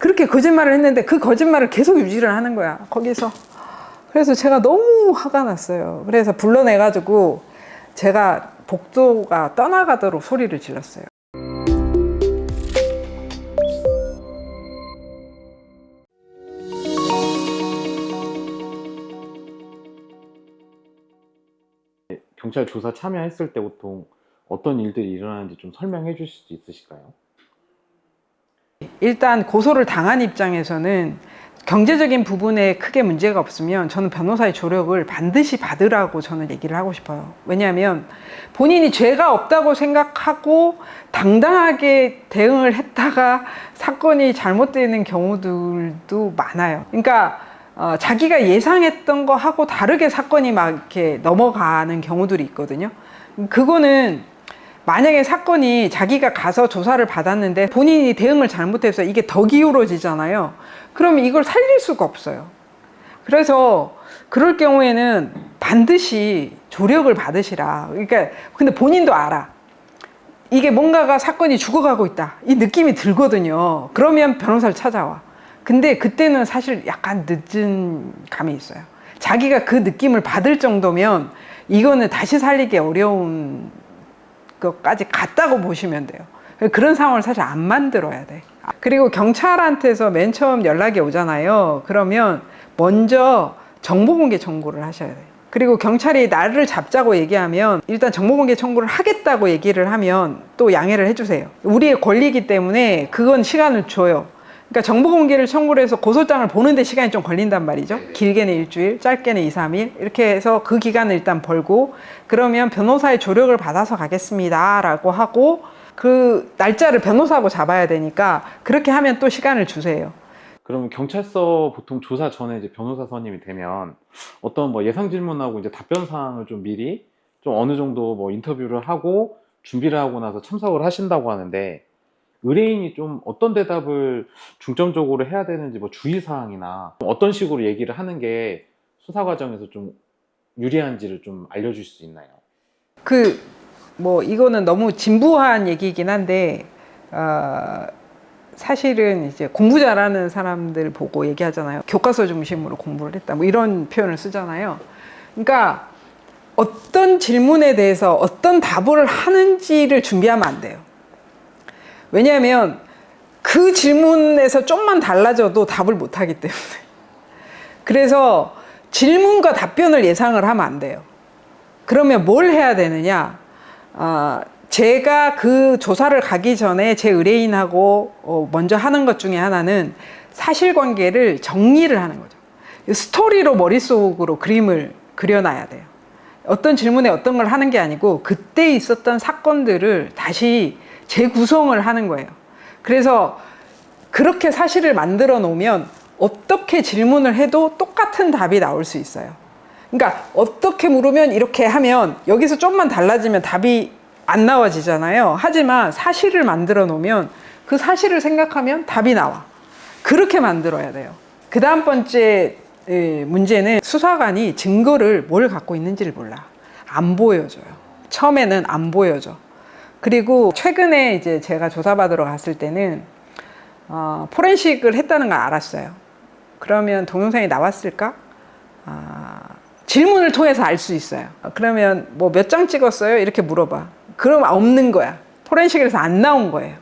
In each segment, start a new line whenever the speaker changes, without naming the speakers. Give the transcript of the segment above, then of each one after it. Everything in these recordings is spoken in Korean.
그렇게 거짓말을 했는데 그 거짓말을 계속 유지를 하는 거야, 거기서. 그래서 제가 너무 화가 났어요. 그래서 불러내가지고 제가 복도가 떠나가도록 소리를 질렀어요.
경찰 조사 참여했을 때 보통 어떤 일들이 일어나는지 좀 설명해 주실 수 있으실까요?
일단 고소를 당한 입장에서는 경제적인 부분에 크게 문제가 없으면 저는 변호사의 조력을 반드시 받으라고 저는 얘기를 하고 싶어요. 왜냐하면 본인이 죄가 없다고 생각하고 당당하게 대응을 했다가 사건이 잘못되는 경우들도 많아요. 그러니까 자기가 예상했던 거 하고 다르게 사건이 막 이렇게 넘어가는 경우들이 있거든요. 그거는 만약에 사건이 자기가 가서 조사를 받았는데 본인이 대응을 잘못해서 이게 더 기울어지잖아요. 그러면 이걸 살릴 수가 없어요. 그래서 그럴 경우에는 반드시 조력을 받으시라. 그러니까 근데 본인도 알아. 이게 뭔가가 사건이 죽어가고 있다. 이 느낌이 들거든요. 그러면 변호사를 찾아와. 근데 그때는 사실 약간 늦은 감이 있어요. 자기가 그 느낌을 받을 정도면 이거는 다시 살리기 어려운 것까지 갔다고 보시면 돼요. 그런 상황을 사실 안 만들어야 돼. 그리고 경찰한테서 맨 처음 연락이 오잖아요. 그러면 먼저 정보공개 청구를 하셔야 돼요. 그리고 경찰이 나를 잡자고 얘기하면 일단 정보공개 청구를 하겠다고 얘기를 하면 또 양해를 해주세요. 우리의 권리이기 때문에 그건 시간을 줘요. 그러니까 정보공개를 청구를 해서 고소장을 보는데 시간이 좀 걸린단 말이죠. 길게는 일주일, 짧게는 2, 3일 이렇게 해서 그 기간을 일단 벌고 그러면 변호사의 조력을 받아서 가겠습니다 라고 하고 그 날짜를 변호사하고 잡아야 되니까 그렇게 하면 또 시간을 주세요.
그러면 경찰서 보통 조사 전에 이제 변호사 선임이 되면 어떤 뭐 예상 질문하고 이제 답변 사항을 좀 미리 좀 어느 정도 뭐 인터뷰를 하고 준비를 하고 나서 참석을 하신다고 하는데 의뢰인이 좀 어떤 대답을 중점적으로 해야 되는지 뭐 주의사항이나 어떤 식으로 얘기를 하는 게 수사 과정에서 좀 유리한지를 좀 알려주실 수 있나요?
뭐 이거는 너무 진부한 얘기이긴 한데 사실은 이제 공부 잘하는 사람들 보고 얘기하잖아요. 교과서 중심으로 공부를 했다 뭐 이런 표현을 쓰잖아요. 그러니까 어떤 질문에 대해서 어떤 답을 하는지를 준비하면 안 돼요. 왜냐하면 그 질문에서 좀만 달라져도 답을 못 하기 때문에. 그래서 질문과 답변을 예상을 하면 안 돼요. 그러면 뭘 해야 되느냐? 제가 그 조사를 가기 전에 제 의뢰인하고 먼저 하는 것 중에 하나는 사실관계를 정리를 하는 거죠. 스토리로 머릿속으로 그림을 그려놔야 돼요. 어떤 질문에 어떤 걸 하는 게 아니고 그때 있었던 사건들을 다시 재구성을 하는 거예요. 그래서 그렇게 사실을 만들어 놓으면 어떻게 질문을 해도 똑같은 답이 나올 수 있어요. 그러니까 어떻게 물으면 이렇게 하면 여기서 좀만 달라지면 답이 안 나와지잖아요. 하지만 사실을 만들어 놓으면 그 사실을 생각하면 답이 나와. 그렇게 만들어야 돼요. 그 다음 번째 문제는 수사관이 증거를 뭘 갖고 있는지를 몰라. 안 보여줘요. 처음에는 안 보여줘. 그리고 최근에 이제 제가 조사받으러 갔을 때는 포렌식을 했다는 걸 알았어요. 그러면 동영상이 나왔을까? 질문을 통해서 알 수 있어요. 그러면 뭐 몇 장 찍었어요? 이렇게 물어봐. 그럼 없는 거야. 포렌식에서 안 나온 거예요.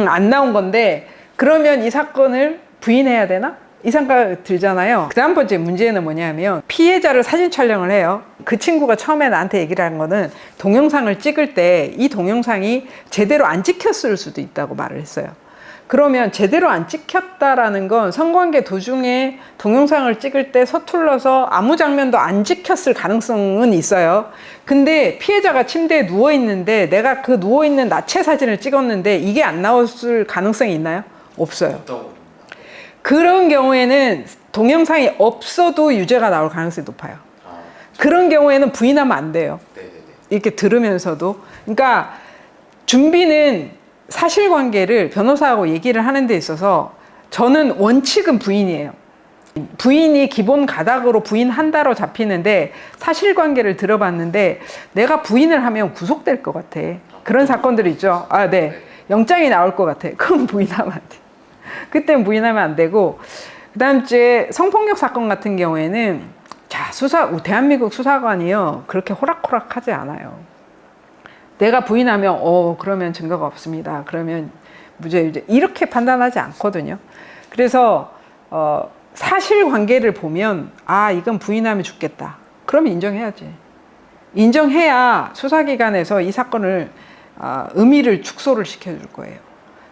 안 나온 건데 그러면 이 사건을 부인해야 되나? 이 생각 들잖아요. 그 다음 번째 문제는 뭐냐면 피해자를 사진 촬영을 해요. 그 친구가 처음에 나한테 얘기를 한 거는 동영상을 찍을 때 이 동영상이 제대로 안 찍혔을 수도 있다고 말을 했어요. 그러면 제대로 안 찍혔다라는 건 성관계 도중에 동영상을 찍을 때 서툴러서 아무 장면도 안 찍혔을 가능성은 있어요. 근데 피해자가 침대에 누워 있는데 내가 그 누워 있는 나체 사진을 찍었는데 이게 안 나왔을 가능성이 있나요? 없어요. 그런 경우에는 동영상이 없어도 유죄가 나올 가능성이 높아요. 그런 경우에는 부인하면 안 돼요. 이렇게 들으면서도. 그러니까 준비는 사실관계를 변호사하고 얘기를 하는 데 있어서 저는 원칙은 부인이에요. 부인이 기본 가닥으로 부인한다로 잡히는데 사실관계를 들어봤는데 내가 부인을 하면 구속될 것 같아. 그런 사건들 있죠. 네. 영장이 나올 것 같아. 그럼 부인하면 안 돼. 그때는 부인하면 안 되고, 그 다음 주에 성폭력 사건 같은 경우에는, 자, 대한민국 수사관이요, 그렇게 호락호락하지 않아요. 내가 부인하면, 그러면 증거가 없습니다. 그러면 무죄, 이렇게 판단하지 않거든요. 그래서, 사실관계를 보면, 이건 부인하면 죽겠다. 그러면 인정해야지. 인정해야 수사기관에서 이 사건을, 의미를 축소를 시켜줄 거예요.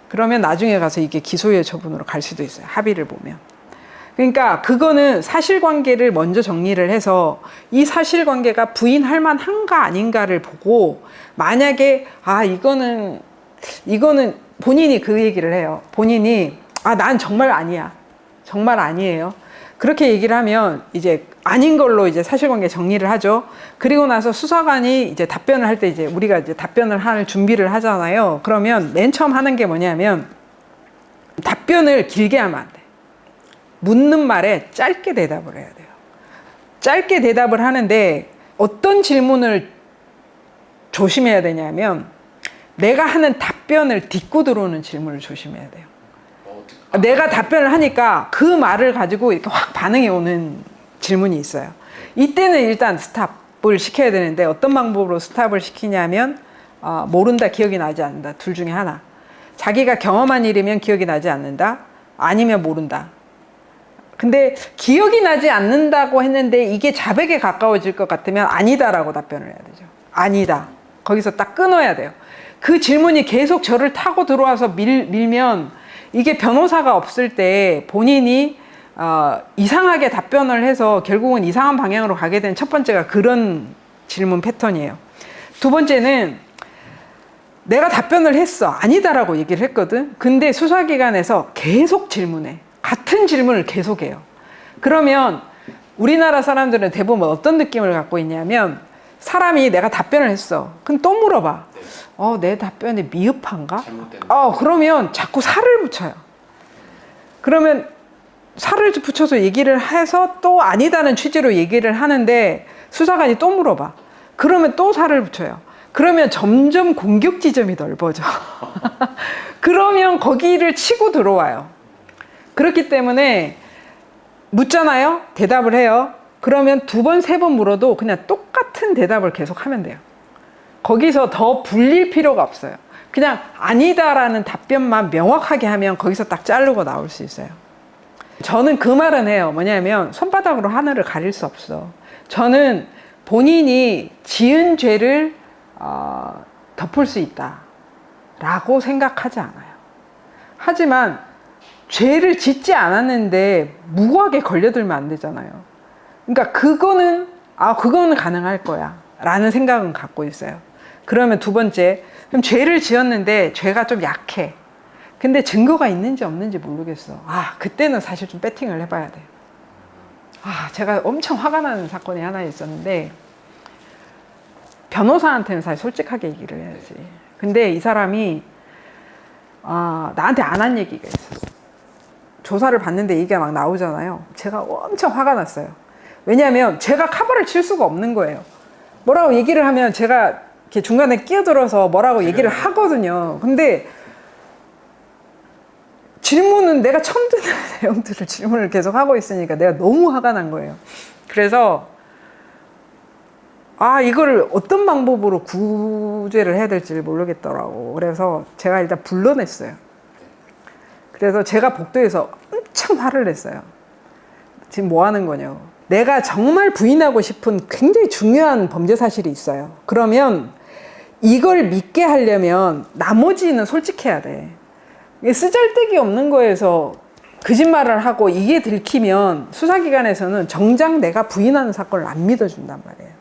그러면 나중에 가서 이게 기소유예 처분으로 갈 수도 있어요. 합의를 보면. 그러니까 그거는 사실관계를 먼저 정리를 해서 이 사실관계가 부인할 만한가 아닌가를 보고, 만약에 이거는 본인이 그 얘기를 해요. 본인이 난 정말 아니야. 정말 아니에요. 그렇게 얘기를 하면 이제 아닌 걸로 이제 사실관계 정리를 하죠. 그리고 나서 수사관이 이제 답변을 할 때 이제 우리가 이제 답변을 할 준비를 하잖아요. 그러면 맨 처음 하는 게 뭐냐면 답변을 길게 하면 안 돼. 묻는 말에 짧게 대답을 해야 돼요. 짧게 대답을 하는데 어떤 질문을 조심해야 되냐면 내가 하는 답변을 딛고 들어오는 질문을 조심해야 돼요. 내가 답변을 하니까 그 말을 가지고 이렇게 확 반응이 오는 질문이 있어요. 이때는 일단 스탑을 시켜야 되는데 어떤 방법으로 스탑을 시키냐면 모른다, 기억이 나지 않는다. 둘 중에 하나. 자기가 경험한 일이면 기억이 나지 않는다. 아니면 모른다. 근데 기억이 나지 않는다고 했는데 이게 자백에 가까워질 것 같으면 아니다라고 답변을 해야 되죠. 아니다. 거기서 딱 끊어야 돼요. 그 질문이 계속 저를 타고 들어와서 밀면 이게 변호사가 없을 때 본인이 이상하게 답변을 해서 결국은 이상한 방향으로 가게 된 첫 번째가 그런 질문 패턴이에요. 두 번째는 내가 답변을 했어. 아니다라고 얘기를 했거든. 근데 수사기관에서 계속 질문해. 같은 질문을 계속해요. 그러면 우리나라 사람들은 대부분 어떤 느낌을 갖고 있냐면 사람이 내가 답변을 했어. 그럼 또 물어봐. 내 답변이 미흡한가? 그러면 자꾸 살을 붙여요. 그러면 살을 붙여서 얘기를 해서 또 아니다는 취지로 얘기를 하는데 수사관이 또 물어봐. 그러면 또 살을 붙여요. 그러면 점점 공격 지점이 넓어져. 그러면 거기를 치고 들어와요. 그렇기 때문에 묻잖아요. 대답을 해요. 그러면 두 번, 세 번 물어도 그냥 똑같은 대답을 계속 하면 돼요. 거기서 더 불릴 필요가 없어요. 그냥 아니다라는 답변만 명확하게 하면 거기서 딱 자르고 나올 수 있어요. 저는 그 말은 해요. 뭐냐면 손바닥으로 하늘을 가릴 수 없어. 저는 본인이 지은 죄를 덮을 수 있다라고 생각하지 않아요. 하지만 죄를 짓지 않았는데 무고하게 걸려들면 안 되잖아요. 그러니까 그거는 가능할 거야 라는 생각은 갖고 있어요. 그러면 두 번째, 그럼 죄를 지었는데 죄가 좀 약해. 근데 증거가 있는지 없는지 모르겠어. 그때는 사실 좀 배팅을 해봐야 돼요. 제가 엄청 화가 나는 사건이 하나 있었는데 변호사한테는 사실 솔직하게 얘기를 해야지. 근데 이 사람이 나한테 안 한 얘기가 있었어. 조사를 받는데 얘기가 막 나오잖아요. 제가 엄청 화가 났어요. 왜냐하면 제가 카바를 칠 수가 없는 거예요. 뭐라고 얘기를 하면 제가 이렇게 중간에 끼어들어서 뭐라고 얘기를 하거든요. 근데 질문은 내가 처음 듣는 내용들을 질문을 계속 하고 있으니까 내가 너무 화가 난 거예요. 그래서 이거를 어떤 방법으로 구제를 해야 될지를 모르겠더라고. 그래서 제가 일단 불러냈어요. 그래서 제가 복도에서 엄청 화를 냈어요. 지금 뭐 하는 거냐고. 내가 정말 부인하고 싶은 굉장히 중요한 범죄 사실이 있어요. 그러면 이걸 믿게 하려면 나머지는 솔직해야 돼. 쓰잘데기 없는 거에서 거짓말을 하고 이게 들키면 수사기관에서는 정작 내가 부인하는 사건을 안 믿어준단 말이에요.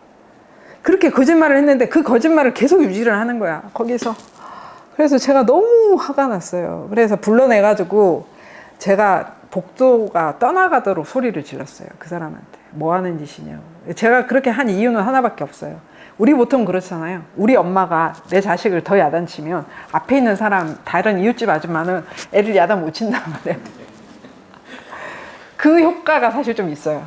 그렇게 거짓말을 했는데 그 거짓말을 계속 유지를 하는 거야, 거기서. 그래서 제가 너무 화가 났어요. 그래서 불러내가지고 제가 복도가 떠나가도록 소리를 질렀어요. 그 사람한테. 뭐 하는 짓이냐고. 제가 그렇게 한 이유는 하나밖에 없어요. 우리 보통 그렇잖아요. 우리 엄마가 내 자식을 더 야단치면 앞에 있는 사람, 다른 이웃집 아줌마는 애를 야단 못 친단 말이에요. 그 효과가 사실 좀 있어요.